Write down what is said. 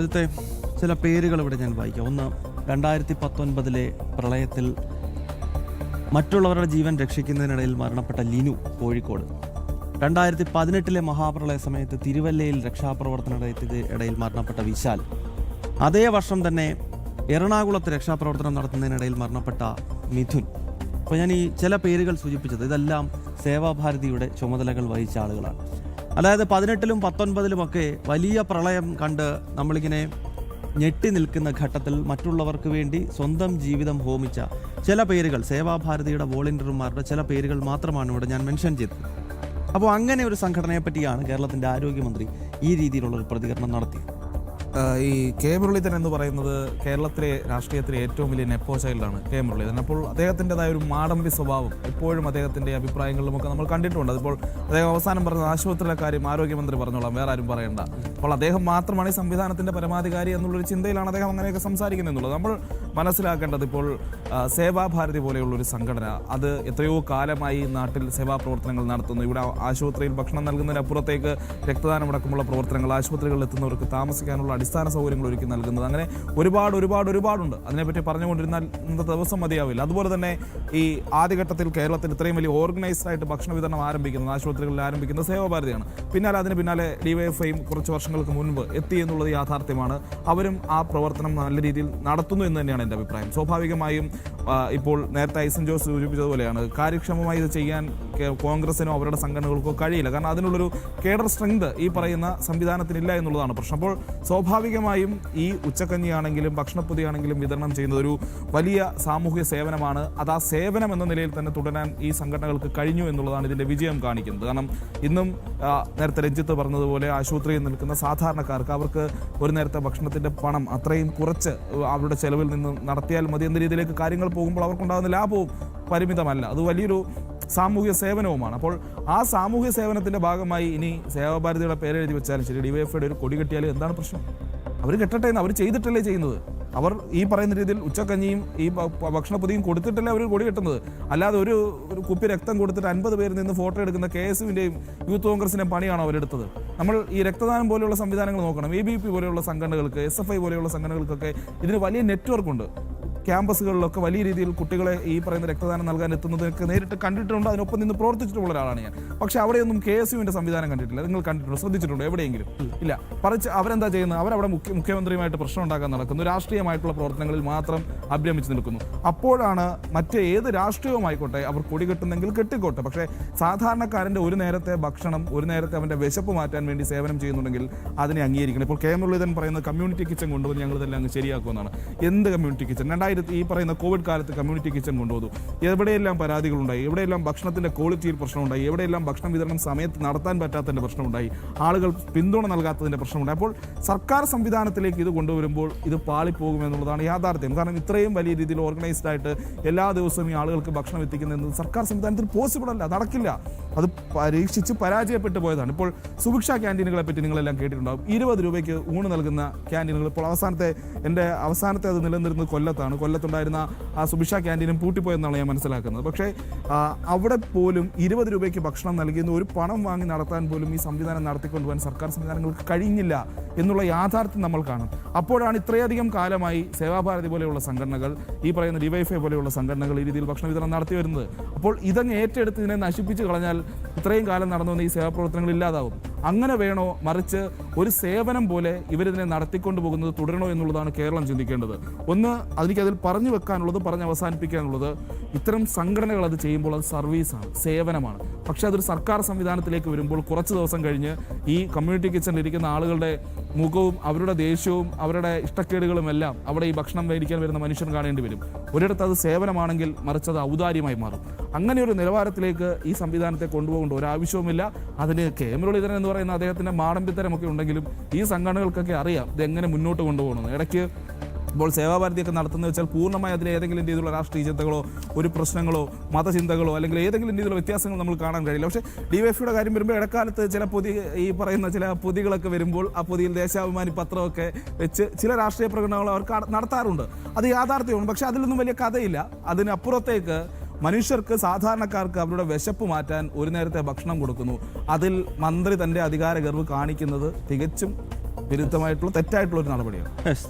ഇവിടുത്തെ ചില പേരുകൾ ഇവിടെ ഞാൻ വായിക്കാം. ഒന്ന്, 2019 പ്രളയത്തിൽ മറ്റുള്ളവരുടെ ജീവൻ രക്ഷിക്കുന്നതിനിടയിൽ മരണപ്പെട്ട ലിനു, കോഴിക്കോട്. 2018 മഹാപ്രളയ സമയത്ത് തിരുവല്ലയിൽ രക്ഷാപ്രവർത്തനത്തിനിടയിൽ മരണപ്പെട്ട വിശാൽ. അതേ വർഷം തന്നെ എറണാകുളത്ത് രക്ഷാപ്രവർത്തനം നടത്തുന്നതിനിടയിൽ മരണപ്പെട്ട മിഥുൻ. അപ്പോൾ ഞാൻ ഈ ചില പേരുകൾ സൂചിപ്പിച്ചത് ഇതെല്ലാം സേവാഭാരതിയുടെ ചുമതലകൾ വഹിച്ച ആളുകളാണ്. അതായത് 18-ലും 19-ലുമൊക്കെ വലിയ പ്രളയം കണ്ട് നമ്മളിങ്ങനെ ഞെട്ടി നിൽക്കുന്ന ഘട്ടത്തിൽ മറ്റുള്ളവർക്ക് വേണ്ടി സ്വന്തം ജീവിതം ഹോമിച്ച ചില പേരുകൾ, സേവാഭാരതിയുടെ വോളണ്ടിയർമാരുടെ ചില പേരുകൾ മാത്രമാണ് ഇവിടെ ഞാൻ മെൻഷൻ ചെയ്തത്. അപ്പോൾ അങ്ങനെ ഒരു സംഘടനയെ പറ്റിയാണ് കേരളത്തിൻ്റെ ആരോഗ്യമന്ത്രി ഈ രീതിയിലുള്ളൊരു പ്രതികരണം നടത്തിയത്. ഈ കെ മുരളീധരൻ എന്ന് പറയുന്നത് കേരളത്തിലെ രാഷ്ട്രീയത്തിലെ ഏറ്റവും വലിയ നെപ്പോ ചൈൽഡാണ് കെ മുരളീധരൻ. അപ്പോൾ അദ്ദേഹത്തിൻ്റെതായ ഒരു മാടമ്പി സ്വഭാവം എപ്പോഴും അദ്ദേഹത്തിൻ്റെ അഭിപ്രായങ്ങളിലുമൊക്കെ നമ്മൾ കണ്ടിട്ടുണ്ട്. അതിപ്പോൾ അദ്ദേഹം അവസാനം പറഞ്ഞ ആശുപത്രിയിലെ കാര്യം ആരോഗ്യമന്ത്രി പറഞ്ഞോളാം, വേറെ ആരും പറയണ്ട. അപ്പോൾ അദ്ദേഹം മാത്രമാണ് ഈ സംവിധാനത്തിൻ്റെ പരമാധികാരി എന്നുള്ളൊരു ചിന്തയിലാണ് അദ്ദേഹം അങ്ങനെയൊക്കെ സംസാരിക്കുന്നത് എന്നുള്ളത് നമ്മൾ മനസ്സിലാക്കേണ്ടത്. ഇപ്പോൾ സേവാഭാരതി പോലെയുള്ളൊരു സംഘടന അത് എത്രയോ കാലമായി നാട്ടിൽ സേവാപ്രവർത്തനങ്ങൾ നടത്തുന്നു. ഇവിടെ ആശുപത്രിയിൽ ഭക്ഷണം നൽകുന്നതിനപ്പുറത്തേക്ക് രക്തദാനമടക്കമുള്ള പ്രവർത്തനങ്ങൾ, ആശുപത്രികളിൽ എത്തുന്നവർക്ക് താമസിക്കാനുള്ള അടിസ്ഥാന സൗകര്യങ്ങൾ ഒരുക്കി നൽകുന്നത്, അങ്ങനെ ഒരുപാടുണ്ട്. അതിനെപ്പറ്റി പറഞ്ഞുകൊണ്ടിരുന്നാൽ ഇന്നത്തെ ദിവസം മതിയാവില്ല. അതുപോലെ തന്നെ ഈ ആദ്യഘട്ടത്തിൽ കേരളത്തിൽ ഇത്രയും വലിയ ഓർഗനൈസ്ഡ് ആയിട്ട് ഭക്ഷണ വിതരണം ആരംഭിക്കുന്നത്, ആശുപത്രികളിൽ ആരംഭിക്കുന്നത് സേവാഭാരതിയാണ്. അതിന് പിന്നാലെ ഡിവൈഎഫ്ഐയും കുറച്ച് വർഷങ്ങൾക്ക് മുൻപ് എത്തി എന്നുള്ളത് യാഥാർത്ഥ്യമാണ്. അവരും ആ പ്രവർത്തനം നല്ല രീതിയിൽ നടത്തുന്നു എന്ന് തന്നെയാണ് എൻ്റെ അഭിപ്രായം. സ്വാഭാവികമായും ഇപ്പോൾ നേരത്തെ ഐസൻ ജോസ് സൂചിപ്പിച്ചതുപോലെയാണ്, കാര്യക്ഷമമായി ഇത് ചെയ്യാൻ കോൺഗ്രസിനോ അവരുടെ സംഘടനകൾക്കോ കഴിയില്ല. കാരണം അതിനുള്ളൊരു കേഡർ സ്ട്രെങ്ത് ഈ പറയുന്ന സംവിധാനത്തിനില്ല എന്നുള്ളതാണ് പ്രശ്നം. അപ്പോൾ സ്വാഭാവികമായും ഈ ഉച്ചക്കഞ്ഞിയാണെങ്കിലും ഭക്ഷണപ്പൊതിയാണെങ്കിലും വിതരണം ചെയ്യുന്നത് ഒരു വലിയ സാമൂഹിക സേവനമാണ്. അത് ആ സേവനം എന്ന നിലയിൽ തന്നെ തുടരാൻ ഈ സംഘടനകൾക്ക് കഴിഞ്ഞു എന്നുള്ളതാണ് ഇതിൻ്റെ വിജയം കാണിക്കുന്നത്. കാരണം ഇന്നും നേരത്തെ രഞ്ജിത്ത് പറഞ്ഞതുപോലെ ആശുപത്രിയിൽ നിൽക്കുന്ന സാധാരണക്കാർക്ക് അവർക്ക് ഒരു നേരത്തെ ഭക്ഷണത്തിൻ്റെ പണം അത്രയും കുറച്ച് അവരുടെ ചെലവിൽ നിന്ന് നടത്തിയാൽ മതി എന്ന രീതിയിലേക്ക് കാര്യങ്ങൾ പോകുമ്പോൾ അവർക്കുണ്ടാകുന്ന ലാഭവും പരിമിതമല്ല. അത് വലിയൊരു സാമൂഹിക സേവനവുമാണ്. അപ്പോൾ ആ സാമൂഹിക സേവനത്തിൻ്റെ ഭാഗമായി ഇനി സേവാഭാരതിയുടെ പേരെഴുതി വെച്ചാലും ശരി, ഡിവൈഎഫ്ഐയുടെ ഒരു കൊടി കെട്ടിയാലും എന്താണ് പ്രശ്നം? അവർ കെട്ടട്ടെ എന്ന്, അവർ ചെയ്തിട്ടല്ലേ ചെയ്യുന്നത്. അവർ ഈ പറയുന്ന രീതിയിൽ ഉച്ചക്കഞ്ഞിയും ഈ ഭക്ഷണപ്പൊതിയും കൊടുത്തിട്ടല്ലേ അവർ കൊടി കെട്ടുന്നത്. അല്ലാതെ ഒരു കുപ്പി രക്തം കൊടുത്തിട്ട് 50 പേരിൽ നിന്ന് ഫോട്ടോ എടുക്കുന്ന KSUവിൻ്റെയും യൂത്ത് കോൺഗ്രസിൻ്റെയും പണിയാണോ അവരെടുത്തത്? നമ്മൾ ഈ രക്തദാനം പോലെയുള്ള സംവിധാനങ്ങൾ നോക്കണം. ABP പോലെയുള്ള സംഘടനകൾക്ക്, SFI പോലെയുള്ള സംഘടനകൾക്കൊക്കെ ഇതിന് വലിയ നെറ്റ്വർക്കുണ്ട്. ക്യാമ്പസുകളിലൊക്കെ വലിയ രീതിയിൽ കുട്ടികളെ ഈ പറയുന്ന രക്തദാനം നൽകാൻ എത്തുന്നതൊക്കെ നേരിട്ട് കണ്ടിട്ടുണ്ട്. അതിനൊപ്പം നിന്ന് പ്രവർത്തിച്ചിട്ടുള്ള ഒരാളാണ് ഞാൻ. പക്ഷേ അവിടെയൊന്നും KSUവിൻ്റെ സംവിധാനം കണ്ടിട്ടില്ല. നിങ്ങൾ കണ്ടിട്ടുണ്ടോ, ശ്രദ്ധിച്ചിട്ടുണ്ടോ എവിടെയെങ്കിലും? ഇല്ല. മറിച്ച് അവരെന്താ ചെയ്യുന്നത്? അവരവിടെ മുഖ്യമന്ത്രിയുമായിട്ട് പ്രശ്നം ഉണ്ടാക്കാൻ നടക്കുന്നു, രാഷ്ട്രീയമായിട്ടുള്ള പ്രവർത്തനങ്ങളിൽ മാത്രം അഭ്രമിച്ച് നിൽക്കുന്നു. അപ്പോഴാണ് ഏത് രാഷ്ട്രീയവുമായിക്കോട്ടെ അവർ കൊടി കെട്ടുന്നെങ്കിൽ കെട്ടിക്കോട്ടെ, പക്ഷേ സാധാരണക്കാരൻ്റെ ഒരു നേരത്തെ ഭക്ഷണം, ഒരു നേരത്തെ അവൻ്റെ വിശപ്പ് മാറ്റാൻ വേണ്ടി സേവനം ചെയ്യുന്നുണ്ടെങ്കിൽ അതിനെ അംഗീകരിക്കണം. ഇപ്പോൾ കെ മുരളീധരൻ പറയുന്നത് കമ്മ്യൂണിറ്റി കിച്ചൺ കൊണ്ടുവന്ന് ഞങ്ങളിതെല്ലാം അങ്ങ് ശരിയാക്കുമെന്നാണ്. എന്ത് കമ്മ്യൂണിറ്റി കിച്ചൺ? ഈ പറയുന്ന കോവിഡ് കാലത്ത് കമ്മ്യൂണിറ്റി കിച്ചൺ കൊണ്ടുവന്നു. എവിടെയെല്ലാം പരാതികളുണ്ടായി, എവിടെയെല്ലാം ഭക്ഷണത്തിൻ്റെ ക്വാളിറ്റിയിൽ പ്രശ്നമുണ്ടായി, എവിടെയെല്ലാം ഭക്ഷണം വിതരണം സമയത്ത് നടത്താൻ പറ്റാത്തതിൻ്റെ പ്രശ്നമുണ്ടായി, ആളുകൾ പിന്തുണ നൽകാത്തതിൻ്റെ പ്രശ്നമുണ്ടായി. അപ്പോൾ സർക്കാർ സംവിധാനത്തിലേക്ക് ഇത് കൊണ്ടുവരുമ്പോൾ ഇത് പാളിപ്പോകുമെന്നുള്ളതാണ് യാഥാർത്ഥ്യം. കാരണം ഇത്രയും വലിയ രീതിയിൽ ഓർഗനൈസ്ഡ് ആയിട്ട് എല്ലാ ദിവസവും ഈ ആളുകൾക്ക് ഭക്ഷണം എത്തിക്കുന്നത് സർക്കാർ സംവിധാനത്തിൽ പോസിബിൾ അല്ല, നടക്കില്ല. അത് പരീക്ഷിച്ച് പരാജയപ്പെട്ടു പോയതാണ്. ഇപ്പോൾ സുഭിക്ഷ ക്യാൻറ്റീനുകളെ പറ്റി നിങ്ങളെല്ലാം കേട്ടിട്ടുണ്ടാകും. 20 രൂപയ്ക്ക് ഊണ് നൽകുന്ന ക്യാൻറ്റീനുകൾ ഇപ്പോൾ അവസാനത്തെ അത് നിലനിന്നിരുന്നത് കൊല്ലത്തുണ്ടായിരുന്ന ആ സുഭിക്ഷ ക്യാൻറ്റീനും പൂട്ടിപ്പോയെന്നാണ് ഞാൻ മനസ്സിലാക്കുന്നത്. പക്ഷേ അവിടെ പോലും 20 രൂപയ്ക്ക് ഭക്ഷണം നൽകിയെന്ന് ഒരു പണം വാങ്ങി നടത്താൻ പോലും ഈ സംവിധാനം നടത്തിക്കൊണ്ടുപോകാൻ സർക്കാർ സംവിധാനങ്ങൾക്ക് കഴിഞ്ഞില്ല എന്നുള്ള യാഥാർത്ഥ്യം നമ്മൾ കാണും. അപ്പോഴാണ് ഇത്രയധികം കാലമായി സേവാഭാരതി പോലെയുള്ള സംഘടനകൾ, ഈ പറയുന്ന ഡിവൈഎഫ്ഐ പോലെയുള്ള സംഘടനകൾ ഈ രീതിയിൽ ഭക്ഷണ വിതരണം നടത്തി വരുന്നത്. അപ്പോൾ ഇതങ്ങ് ഏറ്റെടുത്ത് ഇതിനെ നശിപ്പിച്ച് കളഞ്ഞാൽ ഇത്രയും കാലം നടന്നു വന്ന ഈ സേവാപ്രവർത്തനങ്ങൾ ഇല്ലാതാവും. അങ്ങനെ വേണോ? മറിച്ച് ഒരു സേവനം പോലെ ഇവരിതിനെ നടത്തിക്കൊണ്ടു പോകുന്നത് തുടരണോ എന്നുള്ളതാണ് കേരളം ചിന്തിക്കേണ്ടത്. ഒന്ന്, എനിക്കതിൽ പറഞ്ഞു വെക്കാനുള്ളത്, പറഞ്ഞ് അവസാനിപ്പിക്കാനുള്ളത്, ഇത്തരം സംഘടനകൾ അത് ചെയ്യുമ്പോൾ അത് സർവീസാണ്, സേവനമാണ്. പക്ഷേ അതൊരു സർക്കാർ സംവിധാനത്തിലേക്ക് വരുമ്പോൾ കുറച്ച് ദിവസം കഴിഞ്ഞ് ഈ കമ്മ്യൂണിറ്റി കിച്ചണിൽ ഇരിക്കുന്ന ആളുകളുടെ മുഖവും അവരുടെ ദേഷ്യവും അവരുടെ ഇഷ്ടക്കേടുകളും എല്ലാം അവിടെ ഈ ഭക്ഷണം മേടിക്കാൻ വരുന്ന മനുഷ്യൻ കാണേണ്ടി വരും. ഒരിടത്ത് അത് സേവനമാണെങ്കിൽ മറിച്ചത് ഔദാര്യമായി മാറും. അങ്ങനെ ഒരു നിലവാരത്തിലേക്ക് ഈ സംവിധാനത്തെ കൊണ്ടുപോകേണ്ട ഒരാവശ്യവുമില്ല. അതിന് കെ മുരളീധരൻ എന്ന് പറയുന്ന അദ്ദേഹത്തിൻ്റെ മാടമ്പിത്തരമൊക്കെ ഉണ്ടെങ്കിലും ഈ സംഘടനകൾക്കൊക്കെ അറിയാം ഇതെങ്ങനെ മുന്നോട്ട് കൊണ്ടുപോകണമെന്ന്. ഇടയ്ക്ക് ഇപ്പോൾ സേവാഭാരതിയൊക്കെ നടത്തുന്നത് വെച്ചാൽ പൂർണ്ണമായി അതിന് ഏതെങ്കിലും രീതിയിലുള്ള രാഷ്ട്രീയ ചിന്തകളോ ഒരു പ്രശ്നങ്ങളോ മതചിന്തകളോ അല്ലെങ്കിൽ ഏതെങ്കിലും രീതിയിലുള്ള വ്യത്യാസങ്ങൾ നമ്മൾ കാണാൻ കഴിയില്ല. പക്ഷേ ഡിവൈഎഫ്ഐയുടെ കാര്യം വരുമ്പോൾ ഇടക്കാലത്ത് ചില ഈ പറയുന്ന ചില പൊതികളൊക്കെ വരുമ്പോൾ ആ പൊതിയിൽ ദേശാഭിമാനി പത്രമൊക്കെ വെച്ച് ചില രാഷ്ട്രീയ പ്രകടനങ്ങൾ അവർ നടത്താറുണ്ട്. അത് യാഥാർത്ഥ്യമാണ്. പക്ഷേ അതിലൊന്നും വലിയ കഥയില്ല. അതിനപ്പുറത്തേക്ക് മനുഷ്യർക്ക്, സാധാരണക്കാർക്ക് അവരുടെ വിശപ്പ് മാറ്റാൻ ഒരു നേരത്തെ ഭക്ഷണം കൊടുക്കുന്നു. അതിൽ മന്ത്രി തൻ്റെ അധികാര ഗർവ് കാണിക്കുന്നത് തികച്ചും വിരുദ്ധമായിട്ടുള്ള തെറ്റായിട്ടുള്ള ഒരു നടപടിയാണ്. Yes.